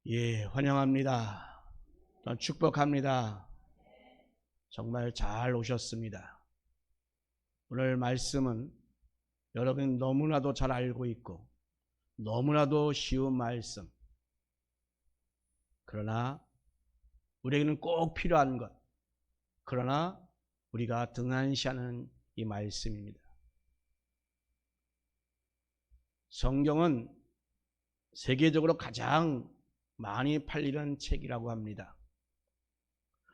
예, 환영합니다. 또한 축복합니다. 정말 잘 오셨습니다. 오늘 말씀은 여러분 너무나도 잘 알고 있고 너무나도 쉬운 말씀. 그러나 우리에게는 꼭 필요한 것. 그러나 우리가 등한시하는 이 말씀입니다. 성경은 세계적으로 가장 많이 팔리는 책이라고 합니다.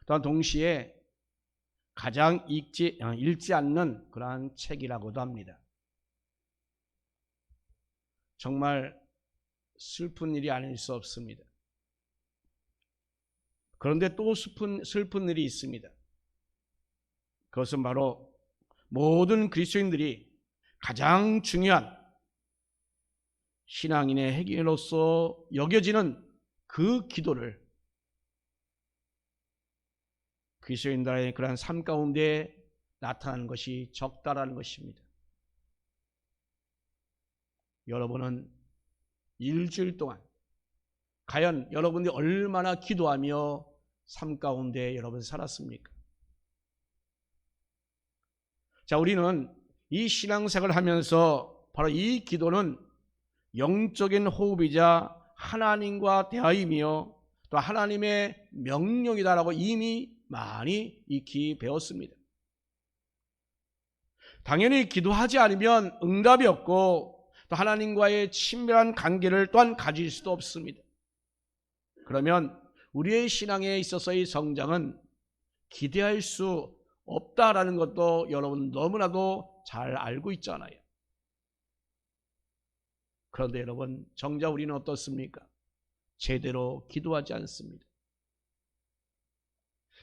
또한 동시에 가장 읽지 않는 그러한 책이라고도 합니다. 정말 슬픈 일이 아닐 수 없습니다. 그런데 또 슬픈 일이 있습니다. 그것은 바로 모든 그리스도인들이 가장 중요한 신앙인의 행위로서 여겨지는 그 기도를 그리스도인들의 그러한 삶 가운데 나타나는 것이 적다라는 것입니다. 여러분은 일주일 동안 과연 여러분이 얼마나 기도하며 삶 가운데 여러분 살았습니까? 자, 우리는 이 신앙생활을 하면서 바로 이 기도는 영적인 호흡이자 하나님과 대화이며 또 하나님의 명령이다라고 이미 많이 익히 배웠습니다. 당연히 기도하지 않으면 응답이 없고 또 하나님과의 친밀한 관계를 또한 가질 수도 없습니다. 그러면 우리의 신앙에 있어서의 성장은 기대할 수 없다라는 것도 여러분 너무나도 잘 알고 있잖아요. 그런데 여러분, 정작 우리는 어떻습니까? 제대로 기도하지 않습니다.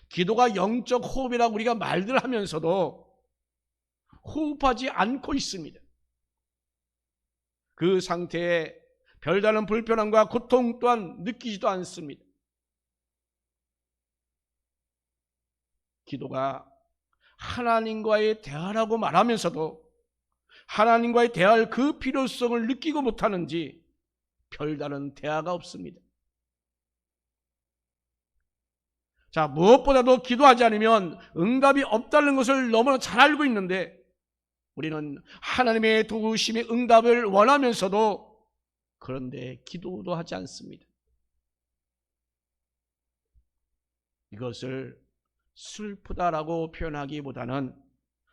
기도가 영적 호흡이라고 우리가 말들 하면서도 호흡하지 않고 있습니다. 그 상태에 별다른 불편함과 고통 또한 느끼지도 않습니다. 기도가 하나님과의 대화라고 말하면서도 하나님과의 대화할 그 필요성을 느끼고 못하는지 별다른 대화가 없습니다. 자, 무엇보다도 기도하지 않으면 응답이 없다는 것을 너무나 잘 알고 있는데 우리는 하나님의 도우심의 응답을 원하면서도 그런데 기도도 하지 않습니다. 이것을 슬프다라고 표현하기보다는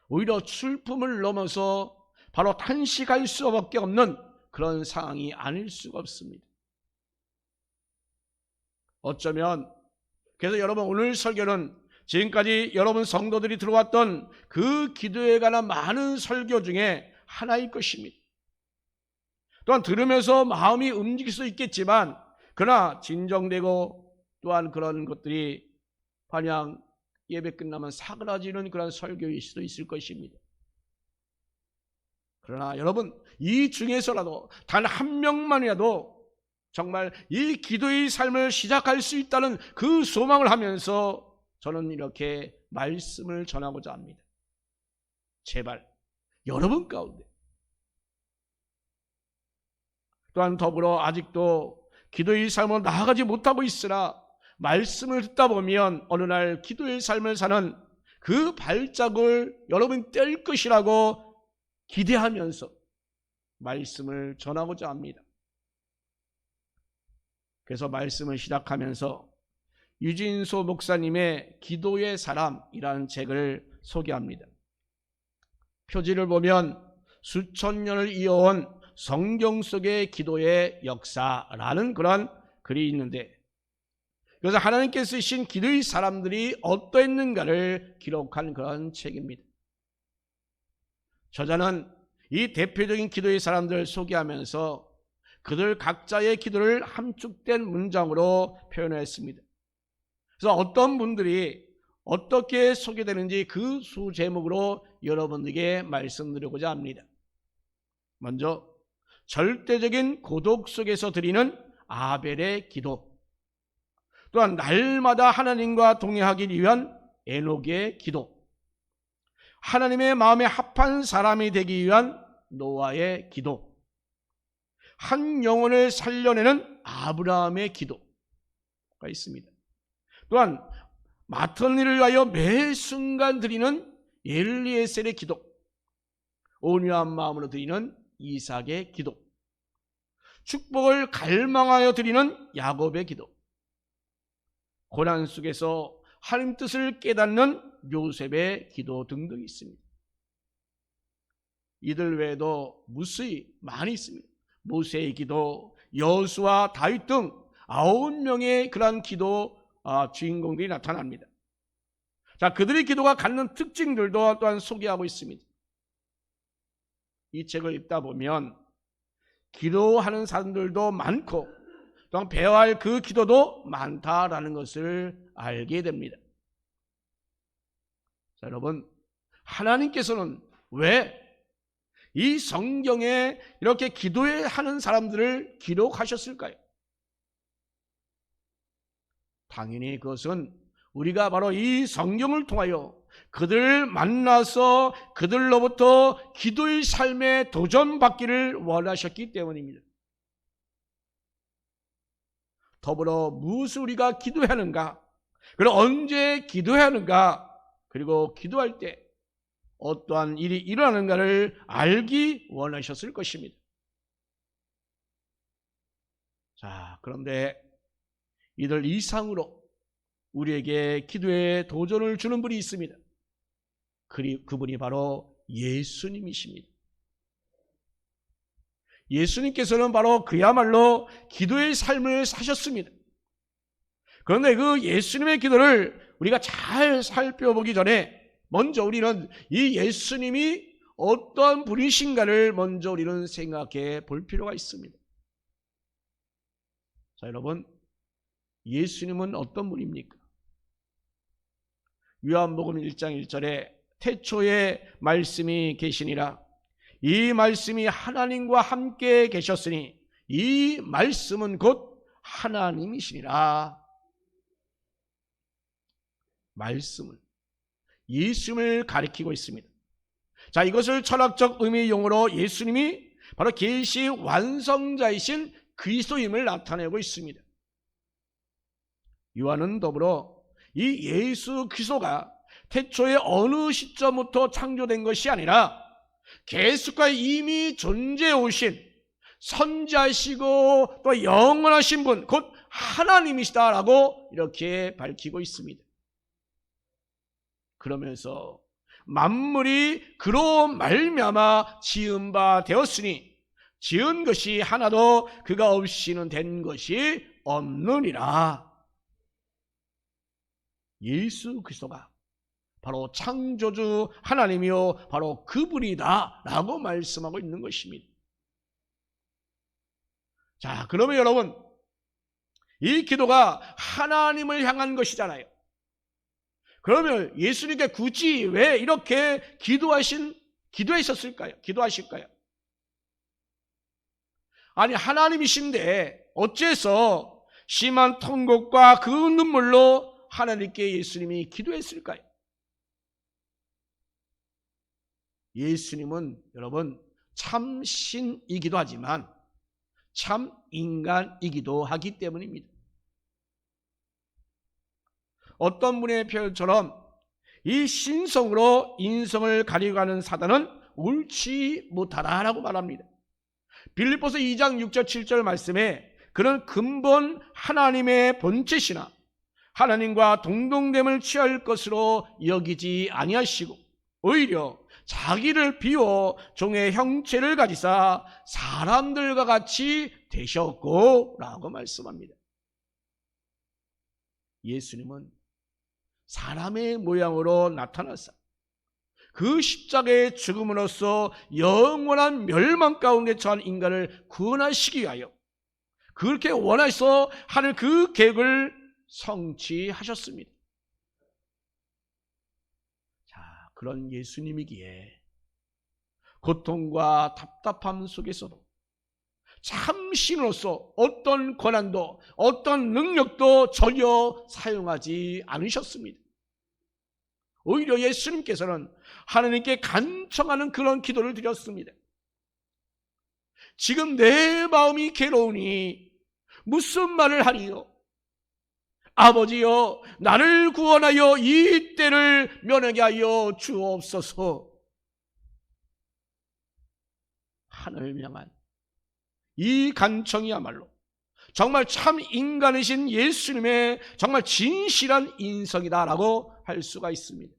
오히려 슬픔을 넘어서 바로 탄식할 수밖에 없는 그런 상황이 아닐 수가 없습니다. 어쩌면 그래서 여러분 오늘 설교는 지금까지 여러분 성도들이 들어왔던 그 기도에 관한 많은 설교 중에 하나일 것입니다. 또한 들으면서 마음이 움직일 수 있겠지만 그러나 진정되고 또한 그런 것들이 그냥 예배 끝나면 사그라지는 그런 설교일 수도 있을 것입니다. 그러나 여러분 이 중에서라도 단 한 명만이라도 정말 이 기도의 삶을 시작할 수 있다는 그 소망을 하면서 저는 이렇게 말씀을 전하고자 합니다. 제발 여러분 가운데 또한 더불어 아직도 기도의 삶으로 나아가지 못하고 있으나 말씀을 듣다 보면 어느 날 기도의 삶을 사는 그 발자국을 여러분이 뗄 것이라고 기대하면서 말씀을 전하고자 합니다. 그래서 말씀을 시작하면서 유진소 목사님의 기도의 사람이라는 책을 소개합니다. 표지를 보면 수천 년을 이어온 성경 속의 기도의 역사라는 그런 글이 있는데 그래서 하나님께서 쓰신 기도의 사람들이 어떠했는가를 기록한 그런 책입니다. 저자는 이 대표적인 기도의 사람들을 소개하면서 그들 각자의 기도를 함축된 문장으로 표현했습니다. 그래서 어떤 분들이 어떻게 소개되는지 그 수제목으로 여러분에게 말씀드리고자 합니다. 먼저 절대적인 고독 속에서 드리는 아벨의 기도, 또한 날마다 하나님과 동행하기 위한 에녹의 기도, 하나님의 마음에 합한 사람이 되기 위한 노아의 기도, 한 영혼을 살려내는 아브라함의 기도, 있습니다. 또한 맡은 일을 위하여 매 순간 드리는 엘리에셀의 기도, 온유한 마음으로 드리는 이삭의 기도, 축복을 갈망하여 드리는 야곱의 기도, 고난 속에서 하나님 뜻을 깨닫는 요셉의 기도 등등이 있습니다. 이들 외에도 무수히 많이 있습니다. 모세의 기도, 여호수아, 다윗 등 9명의 그러한 기도 주인공들이 나타납니다. 자, 그들의 기도가 갖는 특징들도 또한 소개하고 있습니다. 이 책을 읽다 보면 기도하는 사람들도 많고 또한 배워야 할 그 기도도 많다라는 것을 알게 됩니다. 자, 여러분, 하나님께서는 왜 이 성경에 이렇게 기도하는 사람들을 기록하셨을까요? 당연히 그것은 우리가 바로 이 성경을 통하여 그들을 만나서 그들로부터 기도의 삶에 도전받기를 원하셨기 때문입니다. 더불어 무엇을 우리가 기도해야 하는가, 그리고 언제 기도해야 하는가, 그리고 기도할 때 어떠한 일이 일어나는가를 알기 원하셨을 것입니다. 자, 그런데 이들 이상으로 우리에게 기도에 도전을 주는 분이 있습니다. 그분이 바로 예수님이십니다. 예수님께서는 바로 그야말로 기도의 삶을 사셨습니다. 그런데 그 예수님의 기도를 우리가 잘 살펴보기 전에 먼저 우리는 이 예수님이 어떤 분이신가를 먼저 우리는 생각해 볼 필요가 있습니다. 자, 여러분, 예수님은 어떤 분입니까? 요한복음 1장 1절에 태초에 말씀이 계시니라, 이 말씀이 하나님과 함께 계셨으니 이 말씀은 곧 하나님이시니라. 말씀은 예수님을 가리키고 있습니다. 자, 이것을 철학적 의미의 용어로 예수님이 바로 계시 완성자이신 그리스도임을 나타내고 있습니다. 요한은 더불어 이 예수 그리스도가 태초에 어느 시점부터 창조된 것이 아니라 계속까지 이미 존재해 오신 선자시고 또 영원하신 분, 곧 하나님이시다라고 이렇게 밝히고 있습니다. 그러면서 만물이 그로 말미암아 지은 바 되었으니 지은 것이 하나도 그가 없이는 된 것이 없느니라. 예수 그리스도가 바로 창조주 하나님이요 바로 그분이다 라고 말씀하고 있는 것입니다. 자, 그러면 여러분, 이 기도가 하나님을 향한 것이잖아요. 그러면 예수님께 굳이 왜 이렇게 기도하셨을까요? 기도하실까요? 아니, 하나님이신데 어째서 심한 통곡과 그 눈물로 하나님께 예수님이 기도했을까요? 예수님은 여러분 참 신이기도 하지만 참 인간이기도 하기 때문입니다. 어떤 분의 표현처럼 이 신성으로 인성을 가리고가는 사단은 옳지 못하다라고 말합니다. 빌립보서 2장 6절 7절 말씀에 그는 근본 하나님의 본체시나 하나님과 동등됨을 취할 것으로 여기지 아니하시고 오히려 자기를 비워 종의 형체를 가지사 사람들과 같이 되셨고 라고 말씀합니다. 예수님은 사람의 모양으로 나타나사 그 십자가의 죽음으로써 영원한 멸망 가운데 처한 인간을 구원하시기 위하여 그렇게 원하셔서 하는 그 계획을 성취하셨습니다. 자, 그런 예수님이기에 고통과 답답함 속에서도 참 신으로서 어떤 권한도 어떤 능력도 전혀 사용하지 않으셨습니다. 오히려 예수님께서는 하나님께 간청하는 그런 기도를 드렸습니다. 지금 내 마음이 괴로우니 무슨 말을 하리요? 아버지여, 나를 구원하여 이 때를 면하게 하여 주옵소서. 하늘을 향한 이 간청이야말로 정말 참 인간이신 예수님의 정말 진실한 인성이다라고 할 수가 있습니다.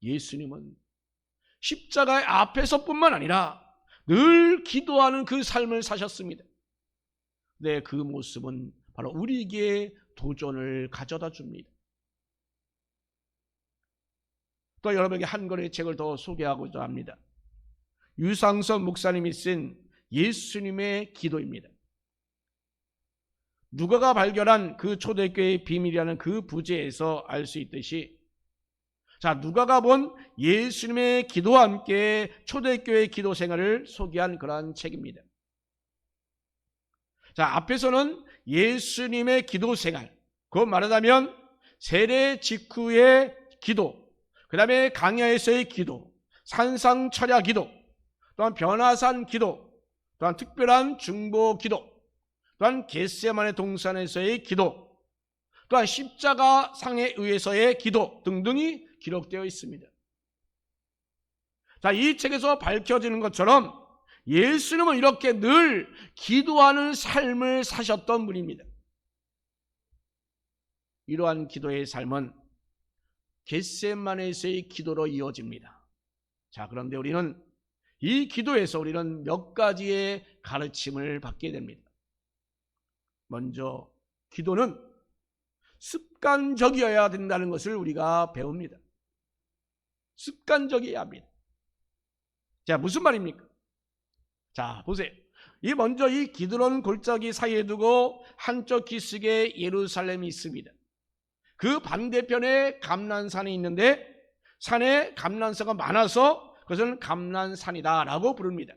예수님은 십자가의 앞에서뿐만 아니라 늘 기도하는 그 삶을 사셨습니다. 네, 그 모습은 바로 우리에게 도전을 가져다 줍니다. 또 여러분에게 한 권의 책을 더 소개하고자 합니다. 유상선 목사님이 쓴 예수님의 기도입니다. 누가가 발견한 그 초대교회의 비밀이라는 그 부제에서 알 수 있듯이, 자, 누가가 본 예수님의 기도와 함께 초대교회의 기도 생활을 소개한 그러한 책입니다. 자, 앞에서는 예수님의 기도 생활, 곧 말하자면 세례 직후의 기도, 그 다음에 강야에서의 기도, 산상철야 기도, 또한 변화산 기도, 또한 특별한 중보 기도, 또한 겟세마네 동산에서의 기도, 또한 십자가 상에 의해서의 기도 등등이 기록되어 있습니다. 자, 이 책에서 밝혀지는 것처럼 예수님은 이렇게 늘 기도하는 삶을 사셨던 분입니다. 이러한 기도의 삶은 겟세마네에서의 기도로 이어집니다. 자, 그런데 우리는 이 기도에서 우리는 몇 가지의 가르침을 받게 됩니다. 먼저 기도는 습관적이어야 된다는 것을 우리가 배웁니다. 습관적이어야 합니다. 자, 무슨 말입니까? 자, 보세요. 먼저 이 기드론 골짜기 사이에 두고 한쪽 기슭에 예루살렘이 있습니다. 그 반대편에 감난산이 있는데 산에 감난사가 많아서 그것은 감난산이다라고 부릅니다.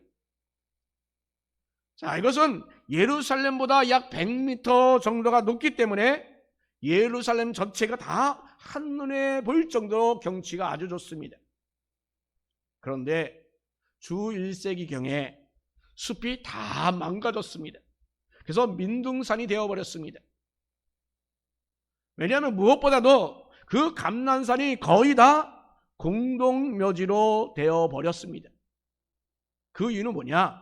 자, 이것은 예루살렘보다 약 100m 정도가 높기 때문에 예루살렘 전체가 다 한눈에 보일 정도로 경치가 아주 좋습니다. 그런데 주 1세기경에 숲이 다 망가졌습니다. 그래서 민둥산이 되어버렸습니다. 왜냐하면 무엇보다도 그 감난산이 거의 다 공동묘지로 되어버렸습니다. 그 이유는 뭐냐?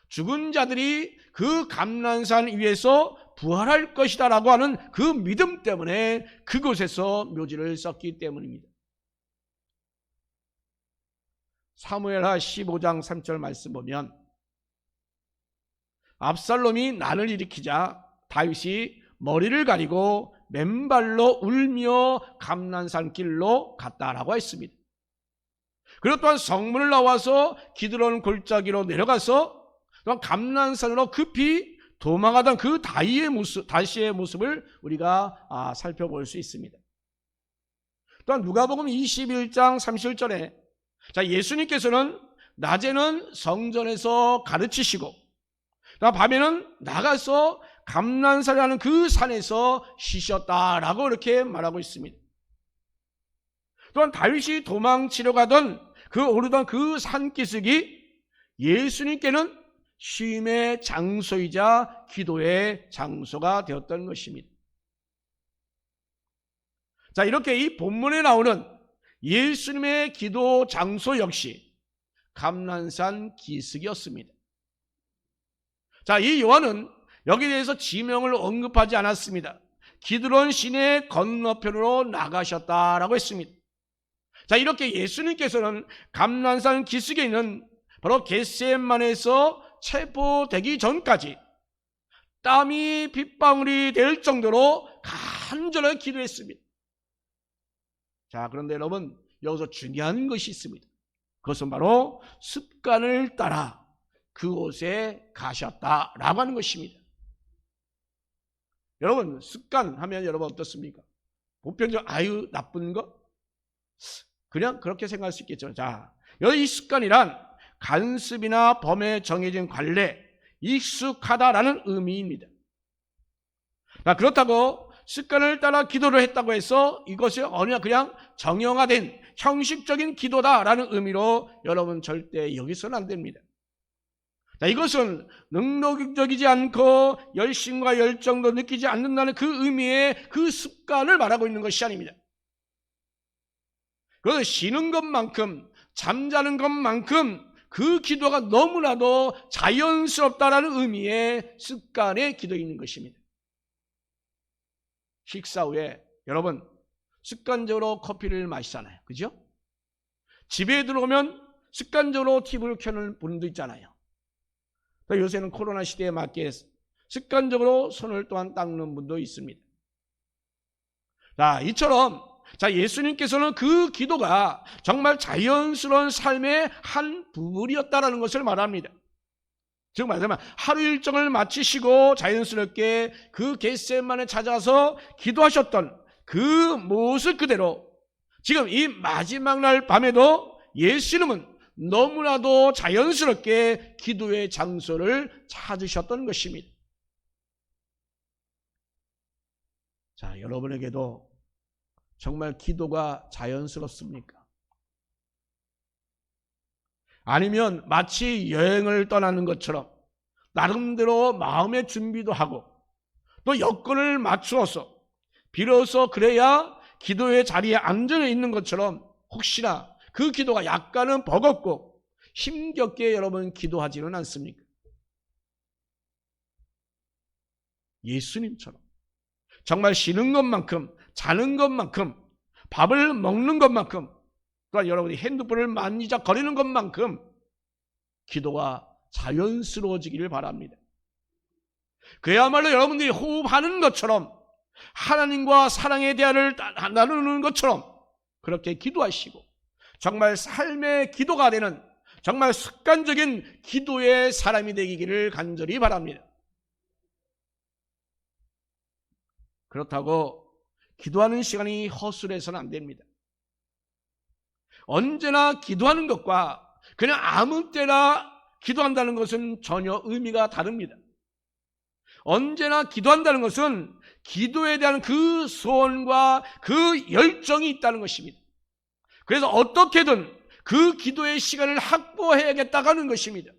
죽은 자들이 그 감난산 위에서 부활할 것이다 라고 하는 그 믿음 때문에 그곳에서 묘지를 썼기 때문입니다. 사무엘하 15장 3절 말씀 보면 압살롬이 난을 일으키자 다윗이 머리를 가리고 맨발로 울며 감난산 길로 갔다라고 했습니다. 그리고 또한 성문을 나와서 기드론 골짜기로 내려가서 또한 감난산으로 급히 도망하던 그 다시의 모습을 우리가 살펴볼 수 있습니다. 또한 누가복음 21장 37절에 자, 예수님께서는 낮에는 성전에서 가르치시고 밤에는 나가서 감난산이라는 그 산에서 쉬셨다라고 이렇게 말하고 있습니다. 또한 다윗이 도망치려 가던 오르던 그 산기슭이 예수님께는 쉼의 장소이자 기도의 장소가 되었던 것입니다. 자, 이렇게 이 본문에 나오는 예수님의 기도 장소 역시 감난산 기슭이었습니다. 자, 이 요한은 여기에 대해서 지명을 언급하지 않았습니다. 기드론 시내 건너편으로 나가셨다라고 했습니다. 자, 이렇게 예수님께서는 감난산 기슭에 있는 바로 겟세마네에서 체포되기 전까지 땀이 빗방울이 될 정도로 간절하게 기도했습니다. 자, 그런데 여러분, 여기서 중요한 것이 있습니다. 그것은 바로 습관을 따라 그곳에 가셨다라고 하는 것입니다. 여러분, 습관 하면 여러분 어떻습니까? 보편적으로 아유 나쁜 것? 그냥 그렇게 생각할 수 있겠죠. 자, 여기 이 습관이란 간습이나 범에 정해진 관례, 익숙하다라는 의미입니다. 자, 그렇다고 습관을 따라 기도를 했다고 해서 이것이 어느 그냥 정형화된 형식적인 기도다라는 의미로 여러분 절대 여기서는 안 됩니다. 자, 이것은 능동적이지 않고 열심과 열정도 느끼지 않는다는 그 의미의 그 습관을 말하고 있는 것이 아닙니다. 그래서 쉬는 것만큼, 잠자는 것만큼 그 기도가 너무나도 자연스럽다라는 의미의 습관의 기도에 있는 것입니다. 식사 후에 여러분 습관적으로 커피를 마시잖아요. 그죠? 집에 들어오면 습관적으로 TV를 켜는 분도 있잖아요. 요새는 코로나 시대에 맞게 습관적으로 손을 또한 닦는 분도 있습니다. 자, 이처럼 예수님께서는 그 기도가 정말 자연스러운 삶의 한 부분이었다라는 것을 말합니다. 즉 말하자면 하루 일정을 마치시고 자연스럽게 그 겟세마네에 찾아서 기도하셨던 그 모습 그대로 지금 이 마지막 날 밤에도 예수님은 너무나도 자연스럽게 기도의 장소를 찾으셨던 것입니다. 자, 여러분에게도 정말 기도가 자연스럽습니까? 아니면 마치 여행을 떠나는 것처럼 나름대로 마음의 준비도 하고 또 여건을 맞추어서 비로소 그래야 기도의 자리에 앉아 있는 것처럼 혹시나 그 기도가 약간은 버겁고 힘겹게 여러분 기도하지는 않습니까? 예수님처럼 정말 쉬는 것만큼, 자는 것만큼, 밥을 먹는 것만큼, 또한 여러분이 핸드폰을 만지작거리는 것만큼 기도가 자연스러워지기를 바랍니다. 그야말로 여러분들이 호흡하는 것처럼 하나님과 사랑의 대화를 나누는 것처럼 그렇게 기도하시고 정말 삶의 기도가 되는 정말 습관적인 기도의 사람이 되기를 간절히 바랍니다. 그렇다고 기도하는 시간이 허술해서는 안 됩니다. 언제나 기도하는 것과 그냥 아무 때나 기도한다는 것은 전혀 의미가 다릅니다. 언제나 기도한다는 것은 기도에 대한 그 소원과 그 열정이 있다는 것입니다. 그래서 어떻게든 그 기도의 시간을 확보해야겠다고 하는 것입니다.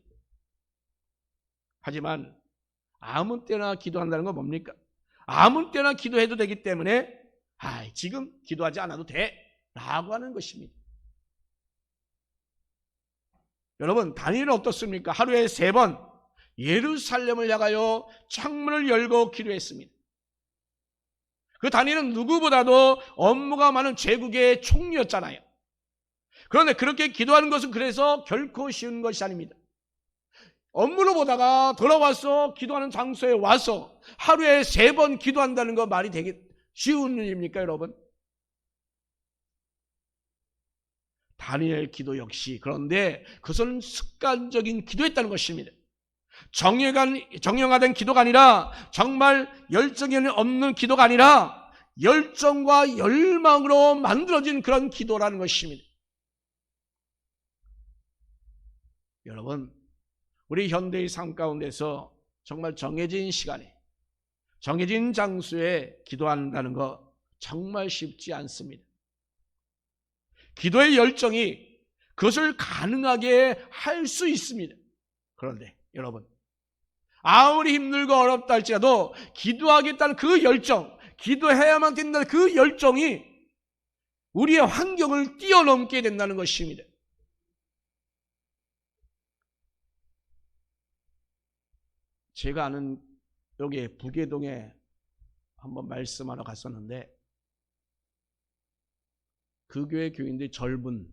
하지만 아무 때나 기도한다는 건 뭡니까? 아무 때나 기도해도 되기 때문에 지금 기도하지 않아도 돼 라고 하는 것입니다. 여러분 다니엘은 어떻습니까? 하루에 3번 예루살렘을 향하여 창문을 열고 기도했습니다. 그 다니엘은 누구보다도 업무가 많은 제국의 총리였잖아요. 그런데 그렇게 기도하는 것은 그래서 결코 쉬운 것이 아닙니다. 업무로 보다가 돌아와서 기도하는 장소에 와서 하루에 3번 기도한다는 거 말이 되게 쉬운 일입니까 여러분? 다니엘 기도 역시 그런데 그것은 습관적인 기도였다는 것입니다. 정형화된 기도가 아니라 정말 열정이 없는 기도가 아니라 열정과 열망으로 만들어진 그런 기도라는 것입니다. 여러분 우리 현대의 삶 가운데서 정말 정해진 시간에 정해진 장소에 기도한다는 거 정말 쉽지 않습니다. 기도의 열정이 그것을 가능하게 할 수 있습니다. 그런데 여러분 아무리 힘들고 어렵다 할지라도 기도하겠다는 그 열정, 기도해야만 된다는 그 열정이 우리의 환경을 뛰어넘게 된다는 것입니다. 제가 아는 여기 부계동에 한번 말씀하러 갔었는데 그 교회 교인들이 젊은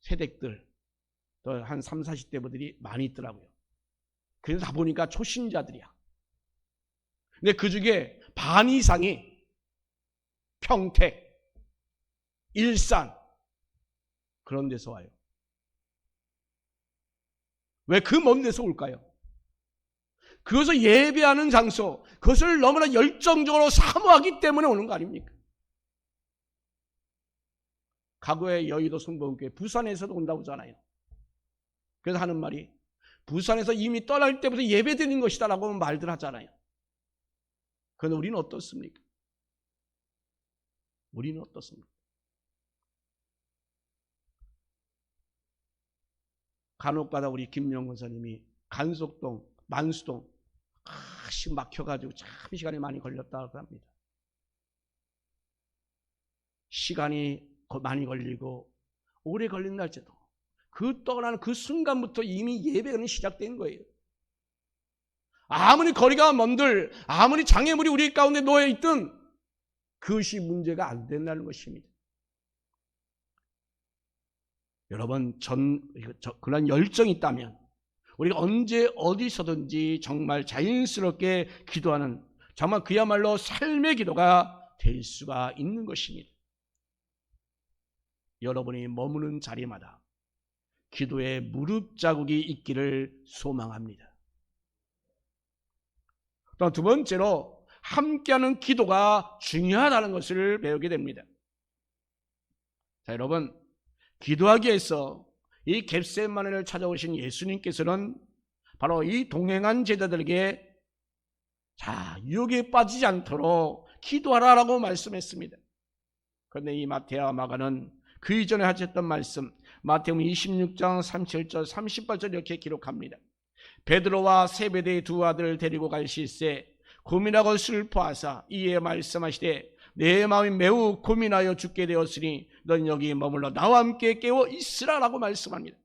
세댁들 또 한 30, 40대 분들이 많이 있더라고요. 그래서 다 보니까 초신자들이야. 근데 그 중에 반 이상이 평택, 일산 그런 데서 와요. 왜 그 먼 데서 올까요? 그것을 예배하는 장소, 그것을 너무나 열정적으로 사모하기 때문에 오는 거 아닙니까? 과거에 여의도 성범교회 부산에서도 온다고 하잖아요. 그래서 하는 말이 부산에서 이미 떠날 때부터 예배드리는 것이다라고 말들 하잖아요. 그런데 우리는 어떻습니까? 우리는 어떻습니까? 간혹가다 우리 김영건 선생님이 간석동, 만수동 막혀가지고 참 시간이 많이 걸렸다고 합니다. 시간이 많이 걸리고 오래 걸린 날짜도 그 떠나는 그 순간부터 이미 예배는 시작된 거예요. 아무리 거리가 먼들, 아무리 장애물이 우리 가운데 놓여 있든 그것이 문제가 안 된다는 것입니다. 여러분, 그런 열정이 있다면 우리가 언제 어디서든지 정말 자연스럽게 기도하는 정말 그야말로 삶의 기도가 될 수가 있는 것입니다. 여러분이 머무는 자리마다 기도의 무릎 자국이 있기를 소망합니다. 또 두 번째로 함께하는 기도가 중요하다는 것을 배우게 됩니다. 자, 여러분, 기도하기 위해서 이 겟세마네를 찾아오신 예수님께서는 바로 이 동행한 제자들에게 유혹에 빠지지 않도록 기도하라라고 말씀했습니다. 그런데 이 마태와 마가는 그 이전에 하셨던 말씀, 마태복음 26장 37절 38절 이렇게 기록합니다. 베드로와 세베대의 두 아들을 데리고 갈 시세 고민하고 슬퍼하사 이에 말씀하시되 내 마음이 매우 고민하여 죽게 되었으니 넌 여기 머물러 나와 함께 깨어 있으라라고 말씀합니다.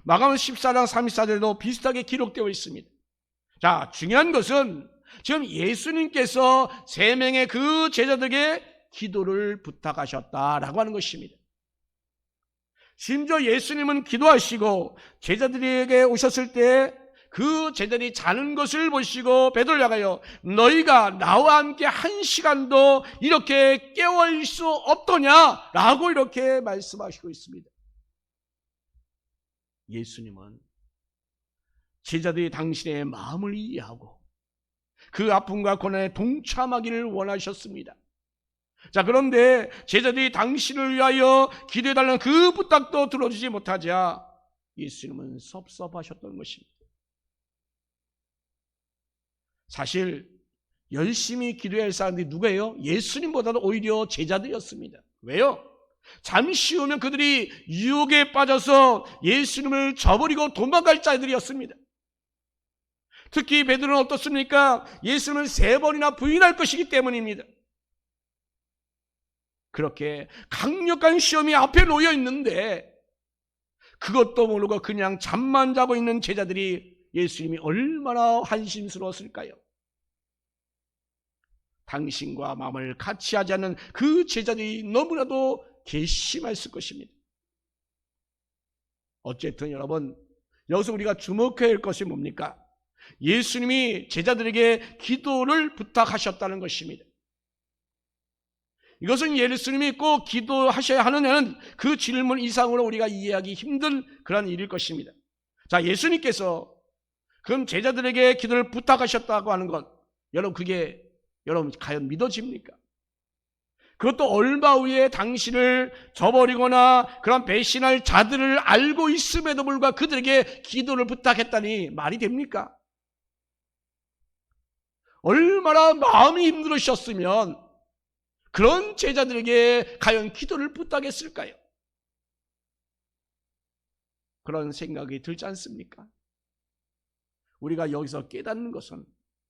마가복음 14장 34절도 비슷하게 기록되어 있습니다. 자, 중요한 것은 지금 예수님께서 세 명의 그 제자들에게 기도를 부탁하셨다라고 하는 것입니다. 심지어 예수님은 기도하시고 제자들에게 오셨을 때 그 제자들이 자는 것을 보시고 베드로를 향하여 너희가 나와 함께 한 시간도 이렇게 깨어있을 수 없더냐라고 이렇게 말씀하시고 있습니다. 예수님은 제자들이 당신의 마음을 이해하고 그 아픔과 고난에 동참하기를 원하셨습니다. 자, 그런데 제자들이 당신을 위하여 기도해달라는 그 부탁도 들어주지 못하자 예수님은 섭섭하셨던 것입니다. 사실 열심히 기도해야 할 사람들이 누구예요? 예수님보다도 오히려 제자들이었습니다. 왜요? 잠시 후면 그들이 유혹에 빠져서 예수님을 저버리고 도망갈 자들이었습니다. 특히 베드로는 어떻습니까? 예수님을 3번이나 부인할 것이기 때문입니다. 그렇게 강력한 시험이 앞에 놓여 있는데 그것도 모르고 그냥 잠만 자고 있는 제자들이 예수님이 얼마나 한심스러웠을까요? 당신과 마음을 같이 하지 않는 그 제자들이 너무나도 괘씸했을 것입니다. 어쨌든 여러분, 여기서 우리가 주목해야 할 것이 뭡니까? 예수님이 제자들에게 기도를 부탁하셨다는 것입니다. 이것은 예수님이 꼭 기도하셔야 하느냐는 그 질문 이상으로 우리가 이해하기 힘든 그런 일일 것입니다. 자, 예수님께서 그럼 제자들에게 기도를 부탁하셨다고 하는 것, 여러분 그게 여러분 과연 믿어집니까? 그것도 얼마 후에 당신을 저버리거나 그런 배신할 자들을 알고 있음에도 불구하고 그들에게 기도를 부탁했다니 말이 됩니까? 얼마나 마음이 힘들으셨으면 그런 제자들에게 과연 기도를 부탁했을까요? 그런 생각이 들지 않습니까? 우리가 여기서 깨닫는 것은,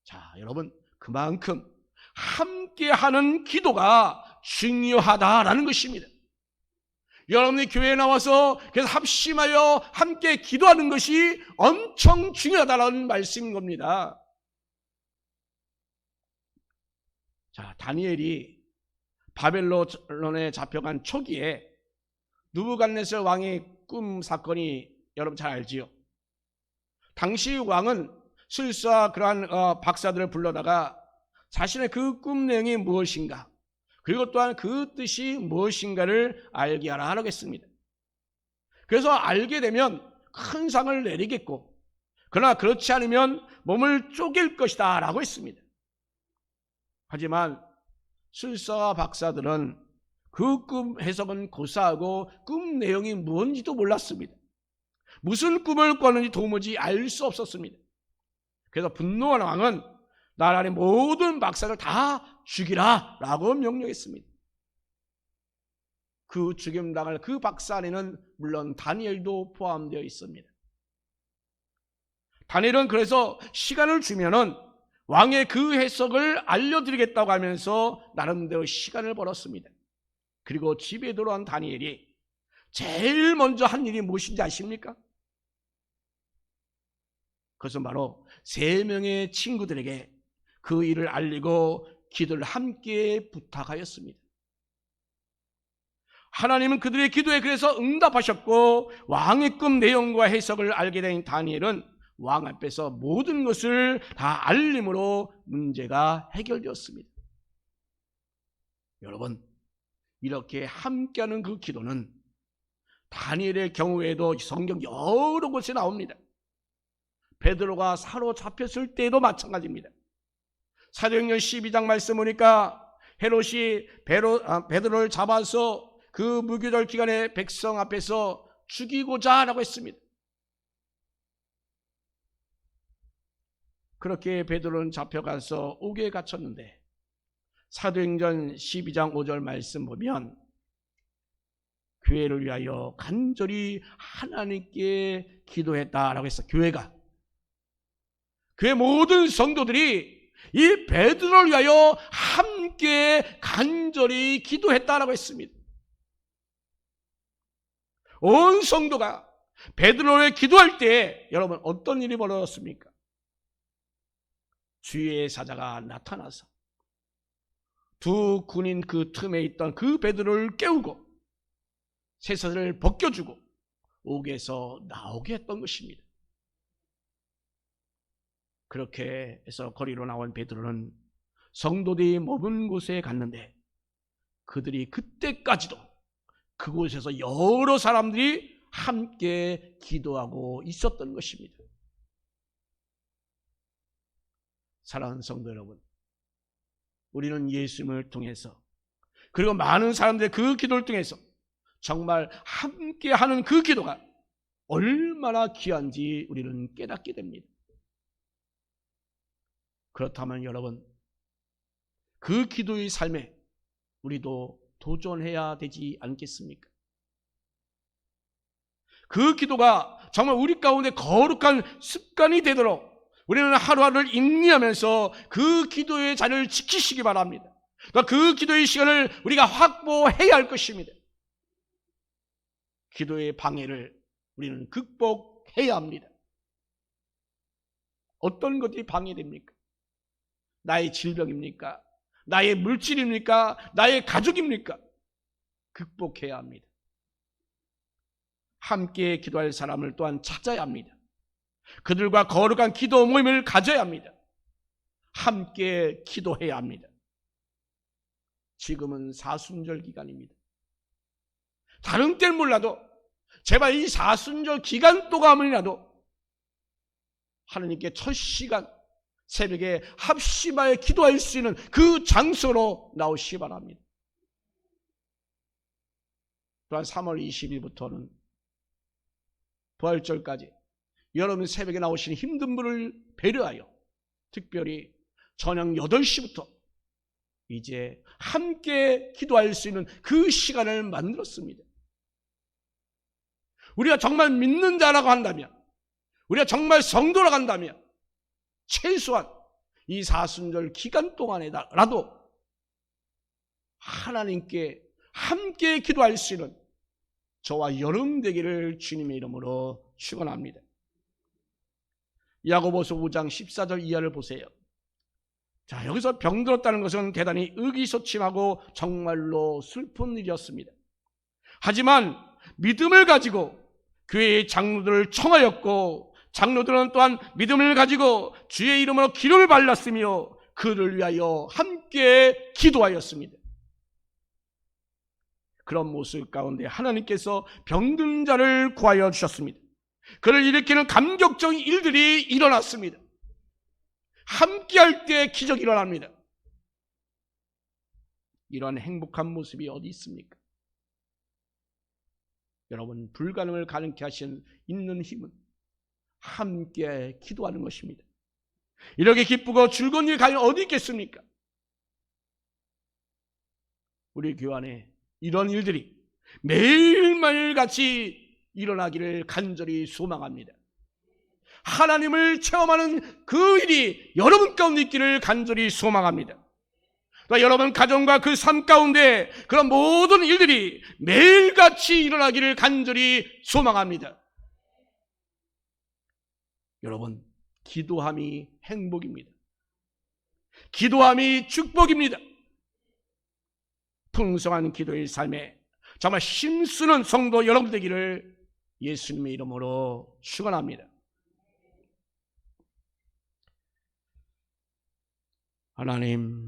자, 여러분, 그만큼 함께하는 기도가 중요하다라는 것입니다. 여러분이 교회에 나와서 그래서 합심하여 함께 기도하는 것이 엄청 중요하다라는 말씀인 겁니다. 자, 다니엘이 바벨론에 잡혀간 초기에 느부갓네살 왕의 꿈 사건이 여러분 잘 알지요. 당시 왕은 술사 그러한 박사들을 불러다가 자신의 그 꿈 내용이 무엇인가, 그리고 또한 그 뜻이 무엇인가를 알게 하라고 했습니다. 그래서 알게 되면 큰 상을 내리겠고, 그러나 그렇지 않으면 몸을 쪼갤 것이다 라고 했습니다. 하지만 술사와 박사들은 그 꿈 해석은 고사하고 꿈 내용이 뭔지도 몰랐습니다. 무슨 꿈을 꿨는지 도무지 알 수 없었습니다. 그래서 분노한 왕은 나라의 모든 박사를 다 죽이라 라고 명령했습니다. 그 죽임당할 그 박사 안에는 물론 다니엘도 포함되어 있습니다. 다니엘은 그래서 시간을 주면은 왕의 그 해석을 알려드리겠다고 하면서 나름대로 시간을 벌었습니다. 그리고 집에 들어온 다니엘이 제일 먼저 한 일이 무엇인지 아십니까? 그것은 바로 3명의 친구들에게 그 일을 알리고 기도를 함께 부탁하였습니다. 하나님은 그들의 기도에 그래서 응답하셨고 왕의 꿈 내용과 해석을 알게 된 다니엘은 왕 앞에서 모든 것을 다 알림으로 문제가 해결되었습니다. 여러분, 이렇게 함께하는 그 기도는 다니엘의 경우에도 성경 여러 곳에 나옵니다. 베드로가 사로잡혔을 때에도 마찬가지입니다. 사도행전 12장 말씀 보니까 헤롯이 베드로를 잡아서 그 무교절 기간에 백성 앞에서 죽이고자 하라고 했습니다. 그렇게 베드로는 잡혀가서 옥에 갇혔는데 사도행전 12장 5절 말씀 보면 교회를 위하여 간절히 하나님께 기도했다라고 했어요. 교회 모든 성도들이 이 베드로를 위하여 함께 간절히 기도했다라고 했습니다. 온 성도가 베드로를 기도할 때 여러분 어떤 일이 벌어졌습니까? 주의 사자가 나타나서 두 군인 그 틈에 있던 그 베드로를 깨우고 쇠사슬을 벗겨주고 옥에서 나오게 했던 것입니다. 그렇게 해서 거리로 나온 베드로는 성도들이 머문 곳에 갔는데 그들이 그때까지도 그곳에서 여러 사람들이 함께 기도하고 있었던 것입니다. 사랑하는 성도 여러분, 우리는 예수님을 통해서 그리고 많은 사람들의 그 기도를 통해서 정말 함께하는 그 기도가 얼마나 귀한지 우리는 깨닫게 됩니다. 그렇다면 여러분, 그 기도의 삶에 우리도 도전해야 되지 않겠습니까? 그 기도가 정말 우리 가운데 거룩한 습관이 되도록 우리는 하루하루를 인내하면서 그 기도의 자리를 지키시기 바랍니다. 그 기도의 시간을 우리가 확보해야 할 것입니다. 기도의 방해를 우리는 극복해야 합니다. 어떤 것들이 방해됩니까? 나의 질병입니까? 나의 물질입니까? 나의 가족입니까? 극복해야 합니다. 함께 기도할 사람을 또한 찾아야 합니다. 그들과 거룩한 기도 모임을 가져야 합니다. 함께 기도해야 합니다. 지금은 사순절 기간입니다. 다른 때는 몰라도 제발 이 사순절 기간 동안이라도 하나님께 첫 시간 새벽에 합심하여 기도할 수 있는 그 장소로 나오시기 바랍니다. 또한 3월 20일부터는 부활절까지 여러분 새벽에 나오시는 힘든 분을 배려하여 특별히 저녁 8시부터 이제 함께 기도할 수 있는 그 시간을 만들었습니다. 우리가 정말 믿는 자라고 한다면, 우리가 정말 성도라고 한다면 최소한 이 사순절 기간 동안에라도 하나님께 함께 기도할 수 있는 저와 여러분 되기를 주님의 이름으로 축원합니다. 야고보서 5장 14절 이하를 보세요. 자, 여기서 병들었다는 것은 대단히 의기소침하고 정말로 슬픈 일이었습니다. 하지만 믿음을 가지고 교회의 장로들을 청하였고 장로들은 또한 믿음을 가지고 주의 이름으로 기름을 발랐으며 그를 위하여 함께 기도하였습니다. 그런 모습 가운데 하나님께서 병든 자를 구하여 주셨습니다. 그를 일으키는 감격적인 일들이 일어났습니다. 함께할 때 기적이 일어납니다. 이런 행복한 모습이 어디 있습니까? 여러분, 불가능을 가능케 하신 있는 힘은 함께 기도하는 것입니다. 이렇게 기쁘고 즐거운 일 과연 어디 있겠습니까? 우리 교회 안에 이런 일들이 매일매일 같이 일어나기를 간절히 소망합니다. 하나님을 체험하는 그 일이 여러분 가운데 있기를 간절히 소망합니다. 또 여러분 가정과 그 삶 가운데 그런 모든 일들이 매일같이 일어나기를 간절히 소망합니다. 여러분, 기도함이 행복입니다. 기도함이 축복입니다. 풍성한 기도의 삶에 정말 힘쓰는 성도 여러분 되기를 예수님의 이름으로 축원합니다. 하나님,